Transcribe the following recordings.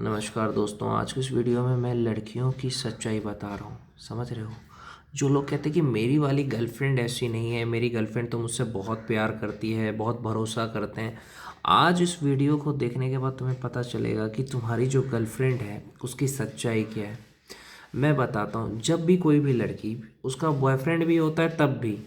नमस्कार दोस्तों, आज की इस वीडियो में मैं लड़कियों की सच्चाई बता रहा हूँ। समझ रहे हो? जो लोग कहते हैं कि मेरी वाली गर्लफ्रेंड ऐसी नहीं है, मेरी गर्लफ्रेंड तो मुझसे बहुत प्यार करती है, बहुत भरोसा करते हैं। आज इस वीडियो को देखने के बाद तुम्हें पता चलेगा कि तुम्हारी जो गर्लफ्रेंड है उसकी सच्चाई क्या है। मैं बताता हूँ। जब भी कोई भी लड़की, उसका बॉयफ्रेंड भी होता है तब भी,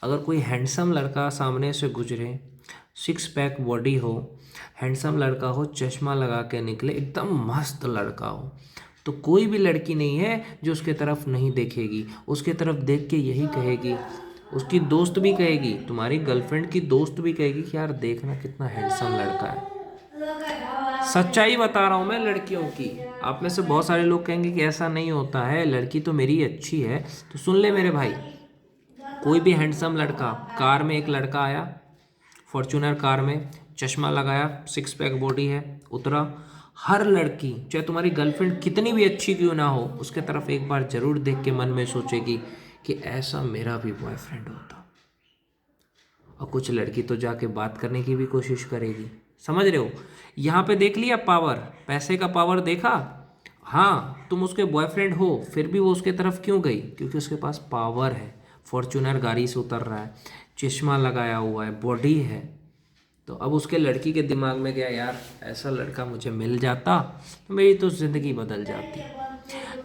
अगर कोई हैंडसम लड़का सामने से गुजरे, सिक्स पैक बॉडी हो, हैंडसम लड़का हो, चश्मा लगा के निकले, एकदम मस्त लड़का हो, तो कोई भी लड़की नहीं है जो उसके तरफ नहीं देखेगी। उसके तरफ देख के यही कहेगी, उसकी दोस्त भी कहेगी, तुम्हारी गर्लफ्रेंड की दोस्त भी कहेगी कि यार देखना कितना हैंडसम लड़का है। सच्चाई बता रहा हूँ मैं लड़कियों की। आप में से बहुत सारे लोग कहेंगे कि ऐसा नहीं होता है, लड़की तो मेरी अच्छी है। तो सुन ले मेरे भाई, कोई भी हैंडसम लड़का, कार में एक लड़का आया, फॉर्च्यूनर कार में, चश्मा लगाया, सिक्स पैक बॉडी है, उतरा, हर लड़की चाहे तुम्हारी गर्लफ्रेंड कितनी भी अच्छी क्यों ना हो, उसके तरफ एक बार जरूर देख के मन में सोचेगी कि ऐसा मेरा भी बॉयफ्रेंड होता। और कुछ लड़की तो जाके बात करने की भी कोशिश करेगी। समझ रहे हो? यहाँ पे देख लिया पावर, पैसे का पावर देखा। हाँ, तुम उसके बॉयफ्रेंड हो फिर भी वो उसके तरफ क्यों गई? क्योंकि उसके पास पावर है, फॉर्च्यूनर गाड़ी से उतर रहा है, चश्मा लगाया हुआ है, बॉडी है। तो अब उसके लड़की के दिमाग में गया, यार ऐसा लड़का मुझे मिल जाता तो मेरी तो ज़िंदगी बदल जाती।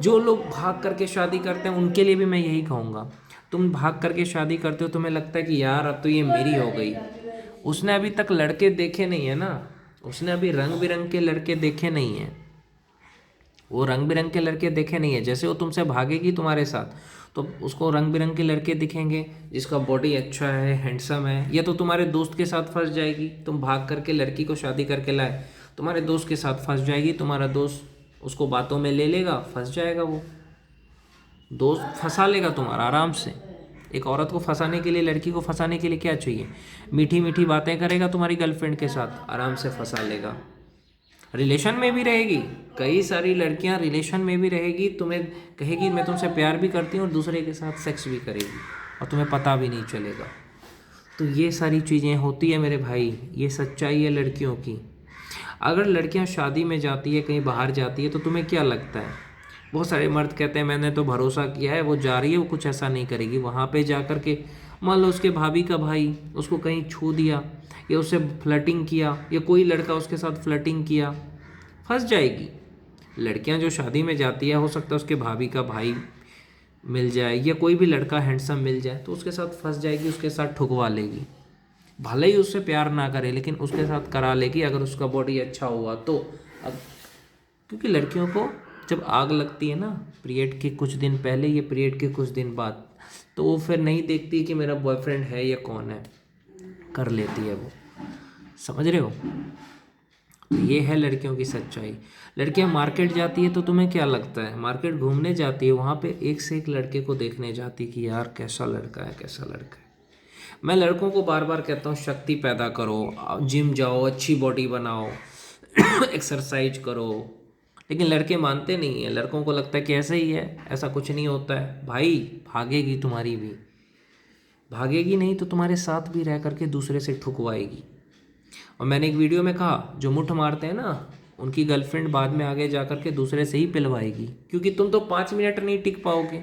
जो लोग भाग करके शादी करते हैं उनके लिए भी मैं यही कहूँगा। तुम भाग करके शादी करते हो, तुम्हें लगता है कि यार अब तो ये मेरी हो गई। उसने अभी तक लड़के देखे नहीं है ना, उसने अभी रंग बिरंग के लड़के देखे नहीं हैं। वो रंग बिरंग के लड़के देखे नहीं है। जैसे वो तुमसे भागेगी तुम्हारे साथ, तो उसको रंग बिरंग के लड़के दिखेंगे, जिसका बॉडी अच्छा है, हैंडसम है। या तो तुम्हारे दोस्त के साथ फंस जाएगी, तुम भाग करके लड़की को शादी करके लाए, तुम्हारे दोस्त के साथ फंस जाएगी, तुम्हारा दोस्त उसको बातों में ले लेगा, फंस जाएगा। वो दोस्त फंसा लेगा तुम्हारा आराम से। एक औरत को फंसाने के लिए, लड़की को फंसाने के लिए क्या चाहिए? मीठी मीठी बातें करेगा तुम्हारी गर्लफ्रेंड के साथ, आराम से फंसा लेगा। रिलेशन में भी रहेगी, कई सारी लड़कियां रिलेशन में भी रहेगी, तुम्हें कहेगी मैं तुमसे प्यार भी करती हूँ, और दूसरे के साथ सेक्स भी करेगी और तुम्हें पता भी नहीं चलेगा। तो ये सारी चीज़ें होती है मेरे भाई, ये सच्चाई है लड़कियों की। अगर लड़कियां शादी में जाती है, कहीं बाहर जाती है, तो तुम्हें क्या लगता है? बहुत सारे मर्द कहते हैं मैंने तो भरोसा किया है, वो जा रही है, वो कुछ ऐसा नहीं करेगी। वहाँ पे जा कर के मान लो उसके भाभी का भाई उसको कहीं छू दिया, या उससे फ्लर्टिंग किया, या कोई लड़का उसके साथ फ्लर्टिंग किया, फंस जाएगी। लड़कियां जो शादी में जाती है, हो सकता है उसके भाभी का भाई मिल जाए या कोई भी लड़का हैंडसम मिल जाए, तो उसके साथ फंस जाएगी, उसके साथ ठुकवा लेगी। भले ही उससे प्यार ना करे, लेकिन उसके साथ करा लेगी अगर उसका बॉडी अच्छा हुआ तो। अब क्योंकि लड़कियों को जब आग लगती है ना, पीरियड के कुछ दिन पहले या पीरियड के कुछ दिन बाद, तो वो फिर नहीं देखती कि मेरा बॉयफ्रेंड है या कौन है, कर लेती है वो। समझ रहे हो? तो ये है लड़कियों की सच्चाई। लड़कियां मार्केट जाती है तो तुम्हें क्या लगता है? मार्केट घूमने जाती है, वहाँ पे एक से एक लड़के को देखने जाती कि यार कैसा लड़का है, कैसा लड़का है। मैं लड़कों को बार बार कहता हूँ, शक्ति पैदा करो, जिम जाओ, अच्छी बॉडी बनाओ, एक्सरसाइज करो। लेकिन लड़के मानते नहीं हैं। लड़कों को लगता है कि ऐसा ही है, ऐसा कुछ नहीं होता है। भाई भागेगी तुम्हारी भी, भागेगी नहीं तो तुम्हारे साथ भी रह करके दूसरे से ठुकवाएगी। और मैंने एक वीडियो में कहा, जो मुठ मारते हैं ना, उनकी गर्लफ्रेंड बाद में आगे जा कर के दूसरे से ही पिलवाएगी, क्योंकि तुम तो 5 मिनट नहीं टिक पाओगे।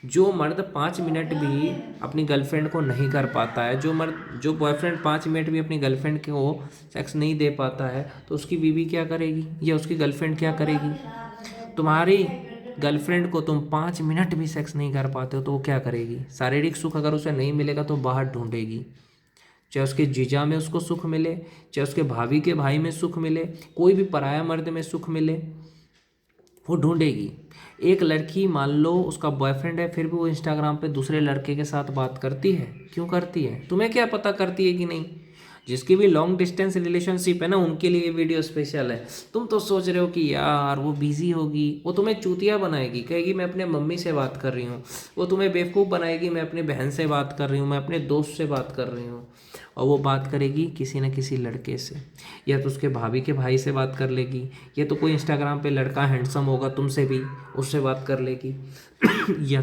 जो मर्द 5 मिनट भी अपनी गर्लफ्रेंड को नहीं कर पाता है, जो बॉयफ्रेंड 5 मिनट भी अपनी गर्लफ्रेंड को सेक्स नहीं दे पाता है, तो उसकी बीवी क्या करेगी या उसकी गर्लफ्रेंड क्या करेगी? तुम्हारी गर्लफ्रेंड को तुम 5 मिनट भी सेक्स नहीं कर पाते हो तो वो क्या करेगी? शारीरिक सुख अगर उसे नहीं मिलेगा तो बाहर ढूंढेगी। चाहे उसके जीजा में उसको सुख मिले, चाहे उसके भाभी के भाई में सुख मिले, कोई भी पराया मर्द में सुख मिले, वो ढूंढेगी। एक लड़की मान लो उसका बॉयफ्रेंड है, फिर भी वो इंस्टाग्राम पे दूसरे लड़के के साथ बात करती है। क्यों करती है? तुम्हें क्या पता करती है कि नहीं? जिसकी भी लॉन्ग डिस्टेंस रिलेशनशिप है ना, उनके लिए ये वीडियो स्पेशल है। तुम तो सोच रहे हो कि यार वो बिजी होगी, वो तुम्हें चूतिया बनाएगी, कहेगी मैं अपने मम्मी से बात कर रही हूँ। वो तुम्हें बेवकूफ़ बनाएगी, मैं अपनी बहन से बात कर रही हूँ, मैं अपने दोस्त से बात कर रही हूँ। और वो बात करेगी किसी न किसी लड़के से, या तो उसके भाभी के भाई से बात कर लेगी, या तो कोई इंस्टाग्राम पे लड़का हैंडसम होगा तुमसे भी, उससे बात कर लेगी। या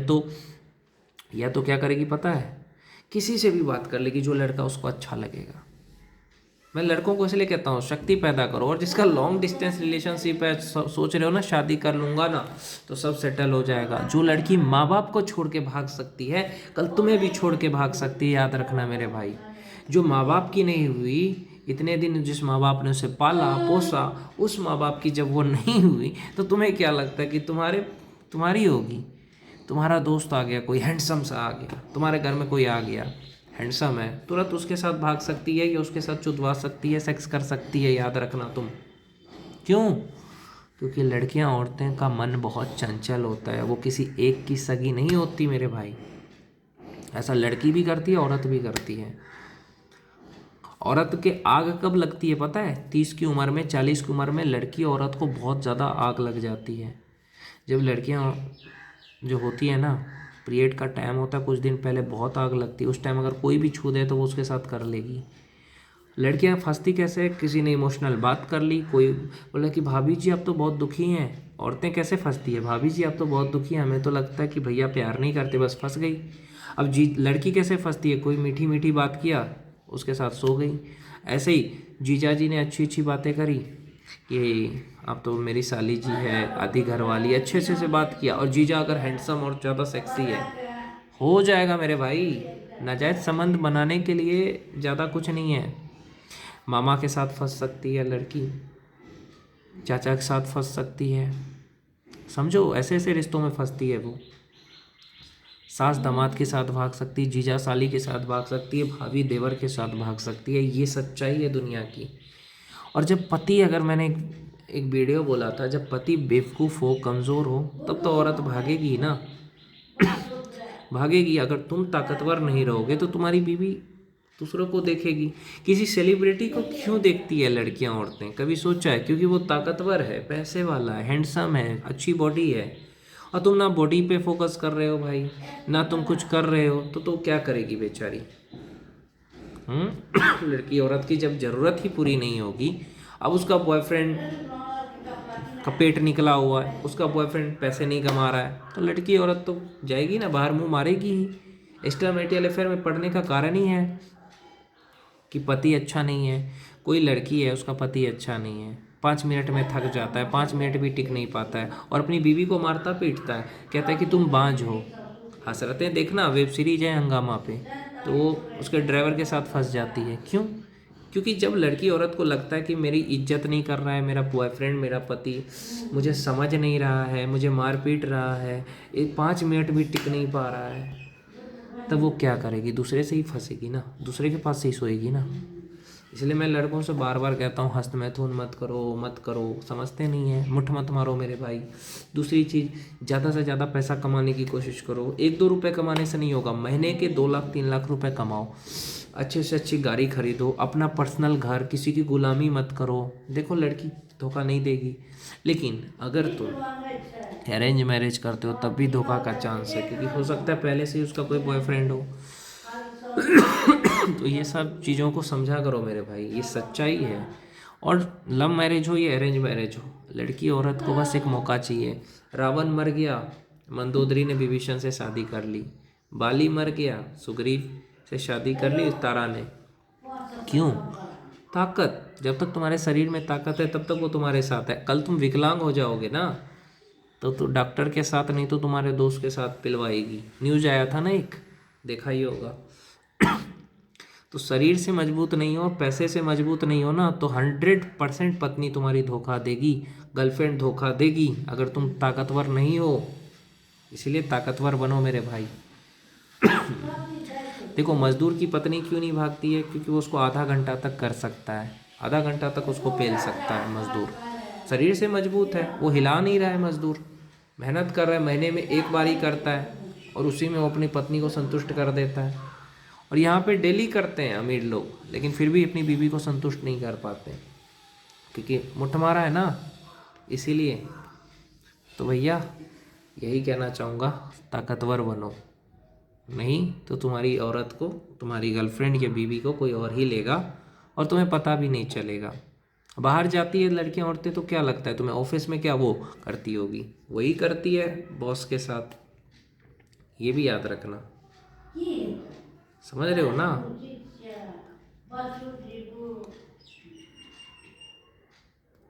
तो क्या करेगी पता है? किसी से भी बात कर लेगी जो लड़का उसको अच्छा लगेगा। मैं लड़कों को इसलिए कहता हूँ शक्ति पैदा करो, और जिसका लॉन्ग डिस्टेंस रिलेशनशिप है, सोच रहे हो ना शादी कर लूँगा ना तो सब सेटल हो जाएगा। जो लड़की माँ बाप को छोड़ के भाग सकती है, कल तुम्हें भी छोड़ के भाग सकती है, याद रखना मेरे भाई। जो माँ बाप की नहीं हुई, इतने दिन जिस माँ बाप ने उसे पाला पोसा, उस माँ बाप की जब वो नहीं हुई तो तुम्हें क्या लगता है कि तुम्हारी होगी। तुम्हारा दोस्त आ गया, कोई हैंडसम सा आ गया, तुम्हारे घर में कोई आ गया हैंडसम है, तुरंत उसके साथ भाग सकती है या उसके साथ चुदवा सकती है, सेक्स कर सकती है, याद रखना तुम। क्यों? क्योंकि लड़कियां औरतें का मन बहुत चंचल होता है, वो किसी एक की सगी नहीं होती मेरे भाई। ऐसा लड़की भी करती है, औरत भी करती है। औरत के आग कब लगती है पता है? 30 की उम्र में, 40 की उम्र में लड़की औरत को बहुत ज़्यादा आग लग जाती है। जब लड़कियां जो होती है ना, पीरियड का टाइम होता है, कुछ दिन पहले बहुत आग लगती है। उस टाइम अगर कोई भी छू दे तो वो उसके साथ कर लेगी। लड़कियां फंसती कैसे? किसी ने इमोशनल बात कर ली, कोई बोला कि भाभी जी आप तो बहुत दुखी हैं। औरतें कैसे फंसती है? भाभी जी आप तो बहुत दुखी हैं, हमें तो लगता है कि भैया प्यार नहीं करते, बस फंस गई। अब लड़की कैसे फंसती है? कोई मीठी मीठी बात किया, उसके साथ सो गई। ऐसे ही जीजा जी ने अच्छी अच्छी बातें करी कि आप तो मेरी साली जी है, आधी घर वाली, अच्छे अच्छे से बात किया, और जीजा अगर हैंडसम और ज़्यादा सेक्सी है, हो जाएगा मेरे भाई। नाजायज़ संबंध बनाने के लिए ज़्यादा कुछ नहीं है। मामा के साथ फंस सकती है लड़की, चाचा के साथ फंस सकती है, समझो ऐसे ऐसे रिश्तों में फंसती है वो। सास दामाद के साथ भाग सकती है, जीजा साली के साथ भाग सकती है, भाभी देवर के साथ भाग सकती है। ये सच्चाई है दुनिया की। और जब पति, अगर मैंने एक वीडियो बोला था, जब पति बेवकूफ़ हो, कमज़ोर हो, तब तो औरत भागेगी ही ना। भागेगी। अगर तुम ताकतवर नहीं रहोगे तो तुम्हारी बीवी दूसरों को देखेगी। किसी सेलिब्रिटी को क्यों देखती है लड़कियां औरतें? कभी सोचा है? क्योंकि वो ताकतवर है, पैसे वाला है, हैंडसम है, अच्छी बॉडी है। और तुम ना बॉडी पे फोकस कर रहे हो भाई, ना तुम कुछ कर रहे हो, तो क्या करेगी बेचारी? लड़की औरत की जब ज़रूरत ही पूरी नहीं होगी, अब उसका बॉयफ्रेंड का पेट निकला हुआ है, उसका बॉयफ्रेंड पैसे नहीं कमा रहा है, तो लड़की औरत तो जाएगी ना बाहर, मुंह मारेगी ही। एक्स्ट्रा मैरिटल अफेयर में पढ़ने का कारण ही है कि पति अच्छा नहीं है। कोई लड़की है, उसका पति अच्छा नहीं है, 5 मिनट में थक जाता है, 5 मिनट भी टिक नहीं पाता है, और अपनी बीवी को मारता पीटता है, कहता है कि तुम बांझ हो। हसरतें देखना, वेब सीरीज है हंगामा पे, तो वो उसके ड्राइवर के साथ फंस जाती है। क्यों? क्योंकि जब लड़की औरत को लगता है कि मेरी इज्जत नहीं कर रहा है मेरा बॉयफ्रेंड, मेरा पति मुझे समझ नहीं रहा है, मुझे मार पीट रहा है, एक 5 मिनट भी टिक नहीं पा रहा है, तब वो क्या करेगी? दूसरे से ही फंसेगी ना, दूसरे के पास से ही सोएगी ना। इसलिए मैं लड़कों से बार बार कहता हूँ, हस्त मैथुन मत करो, मत करो। समझते नहीं है, मुठ मत मारो मेरे भाई। दूसरी चीज़, ज़्यादा से ज़्यादा पैसा कमाने की कोशिश करो। 1-2 रुपये कमाने से नहीं होगा, महीने के 2 लाख 3 लाख रुपए कमाओ, अच्छे से अच्छी गाड़ी खरीदो, अपना पर्सनल घर, किसी की गुलामी मत करो। देखो लड़की धोखा नहीं देगी, लेकिन अगर तुम अरेंज मैरिज करते हो तब भी धोखा का चांस है, क्योंकि हो सकता है पहले से ही उसका कोई बॉयफ्रेंड हो। तो ये सब चीज़ों को समझा करो मेरे भाई, ये सच्चाई है। और लव मैरिज हो या अरेंज मैरिज हो, लड़की औरत को बस एक मौका चाहिए। रावण मर गया, मंदोदरी ने विभीषण से शादी कर ली। बाली मर गया, सुग्रीव से शादी कर ली तारा ने। क्यों? ताकत। जब तक तुम्हारे शरीर में ताकत है तब तक वो तुम्हारे साथ है। कल तुम विकलांग हो जाओगे ना, तो डॉक्टर के साथ नहीं तो तुम्हारे दोस्त के साथ पिलवाएगी। न्यूज आया था ना एक, देखा ही होगा। तो शरीर से मजबूत नहीं हो, पैसे से मजबूत नहीं हो ना, तो 100% पत्नी तुम्हारी धोखा देगी, गर्लफ्रेंड धोखा देगी, अगर तुम ताकतवर नहीं हो। इसीलिए ताकतवर बनो मेरे भाई। देखो मजदूर की पत्नी क्यों नहीं भागती है? क्योंकि वो उसको आधा घंटा तक कर सकता है, आधा घंटा तक उसको पेल सकता है मजदूर। शरीर से मजबूत है, वो हिला नहीं रहा है मजदूर, मेहनत कर रहा है, महीने में एक बार ही करता है, और उसी में वो अपनी पत्नी को संतुष्ट कर देता है। और यहाँ पे डेली करते हैं अमीर लोग, लेकिन फिर भी अपनी बीवी को संतुष्ट नहीं कर पाते, क्योंकि मुट्ठ मारा है ना, इसीलिए। तो भैया यही कहना चाहूँगा, ताकतवर बनो, नहीं तो तुम्हारी औरत को, तुम्हारी गर्लफ्रेंड या बीवी को कोई और ही लेगा, और तुम्हें पता भी नहीं चलेगा। बाहर जाती है लड़कियां औरतें तो क्या लगता है तुम्हें, ऑफिस में क्या वो करती होगी? वही करती है बॉस के साथ, ये भी याद रखना। समझ रहे हो ना?